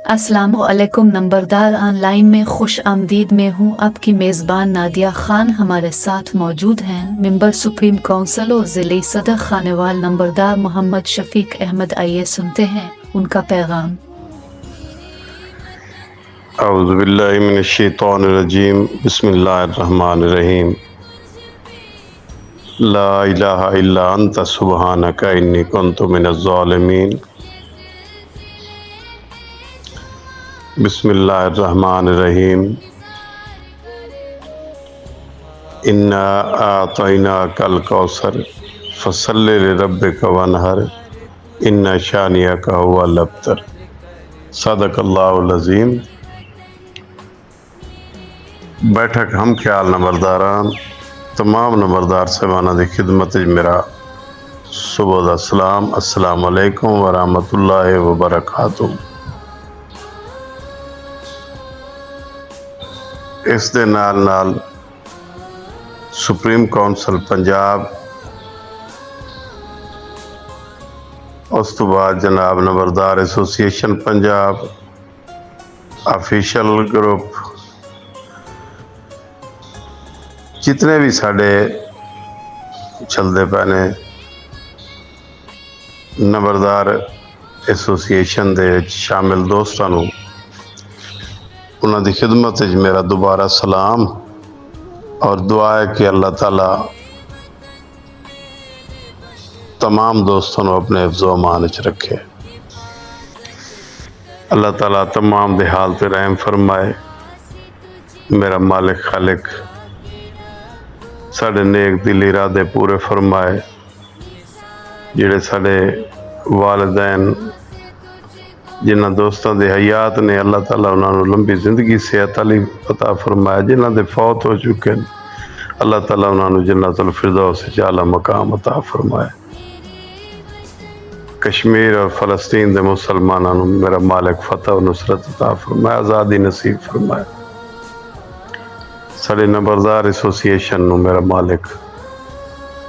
अस्सलामु अलैकुम। नंबरदार ऑनलाइन में खुश आमदीद में हूँ आपकी मेज़बान नादिया खान हमारे साथ मौजूद हैं मेंबर सुप्रीम काउंसिल और ज़िले सदर खानेवाल नंबरदार मोहम्मद शफीक अहमद। आइए सुनते हैं उनका पैगाम। औज़ु बिल्लाहि मिनश्शैतानिर्रजीम, बिस्मिल्लाहिर्रहमानिर्रहीम। ला इलाहा इल्ला अंता सुब्हानका इन्नी कुन्तु मिनज़्ज़ालिमीन। बिस्मिल्लाहिर्रहमानिर्रहीम। इन्ना आतैनाकल कौसर फसल्लि लिरब्बिका वन्हर इन्ना शानियका हुवल अब्तर। सदक़ल्लाहुल अज़ीम। बैठक हम ख्याल नंबरदारान तमाम नंबरदार साहबाना दी खिदमत मेरा सुबह दा सलाम। अस्सलाम अलैकुम व रहमतुल्लाहि व बरकातुहू। इस दे नाल नाल सुप्रीम काउंसिल पंजाब, उस तो बाद जनाब नंबरदार एसोसीएशन पंजाब, ऑफिशियल ग्रुप, जितने भी साढ़े चलते पे ने नंबरदार एसोसीएशन दे शामिल दोस्तों नूं उन्हां दी खिदमत मेरा दोबारा सलाम और दुआ है कि अल्लाह ताला तमाम दोस्तों को अपने हिफ्ज़ो अमान च रखे। अल्लाह ताला तमाम दे हाल ते रहम फरमाए। मेरा मालिक खालिक साढ़े नेक दिल इरादे पूरे फरमाए। जिहड़े साढ़े वालिदैन जिन्हां दोस्तों दे हयात ने अल्लाह ताला उन्होंने लंबी जिंदगी सेहत अली अता फरमाए। जिन्हां दे फौत हो चुके हैं अल्लाह ताला उन्होंने जन्नतुल फिरदौस च आला मकाम अता फरमाए। कश्मीर और फ़लस्तीन दे मुसलमानों नूं मेरा मालिक फतह और नुसरत अता फरमाए, आज़ादी नसीब फरमाए। साढ़े नंबरदार एसोसीएशन नूं मेरा मालिक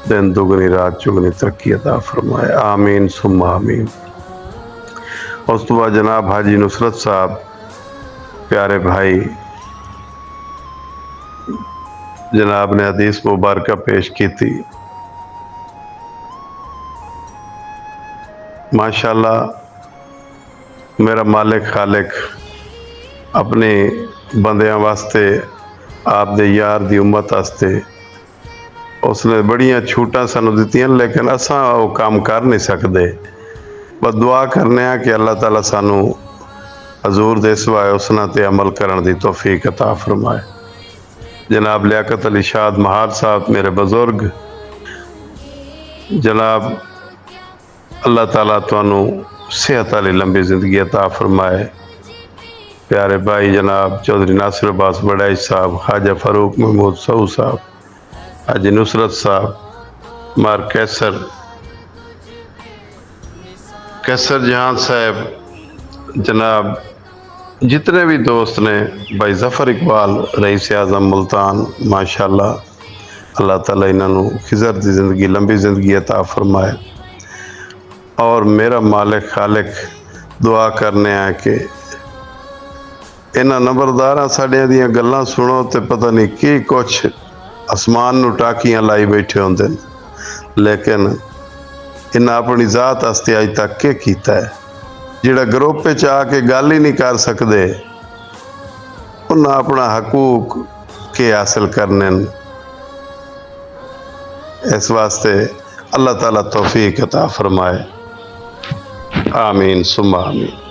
दिन दुगनी रात चुगनी तरक्की अता फरमाए। आमीन सुम्मा आमीन। उस तो बाद जनाब हाजी नुसरत साहब प्यारे भाई जनाब ने हदीस मुबारक पेश की थी। माशाअल्लाह मेरा मालिक खालिक अपने बंदियां वास्ते आप दे यार दी उम्मत वास्ते उसने बड़ियां छूटां सानू दित्तियां, लेकिन असां वो काम कर नहीं सकते। बस दुआ करने कि अल्लाह ताला सानू हजूर दे सिवाए उसना ते अमल करने दी तौफीक अता फरमाए। जनाब लियाकत अली शाद महार साहब मेरे बुजुर्ग, जनाब अल्लाह ताला तुहानू सेहत वाली लंबी जिंदगी अता फरमाए। प्यारे भाई जनाब चौधरी नासिर अब्बास बड़ाई साहब, ख्वाजा फारूक महमूद सऊ साहब, हाजी नुसरत साहब, मार कैसर जहान साहब, जनाब जितने भी दोस्त ने, भाई जफ़र इकबाल रईस आज़म मुल्तान, माशाअल्लाह अल्लाह ताला इन्हों खिजर की ज़िंदगी लंबी ज़िंदगी अता फरमाए। और मेरा मालिक खालिक दुआ करने कि इन्हां नंबरदारां साडियां दियां गल्लां सुनो तो पता नहीं की कुछ आसमान नूं टाकियां लाई बैठे होंदे ने, लेकिन इन्हां अपनी जात वास्ते अज तक के कीता है। जिहड़ा ग्रुप च आके गल ही नहीं कर सकते उन्हें अपना हकूक के हासिल करने। इस वास्ते अल्लाह ताला तौफीक अता फरमाए। आमीन सुम्मा आमीन।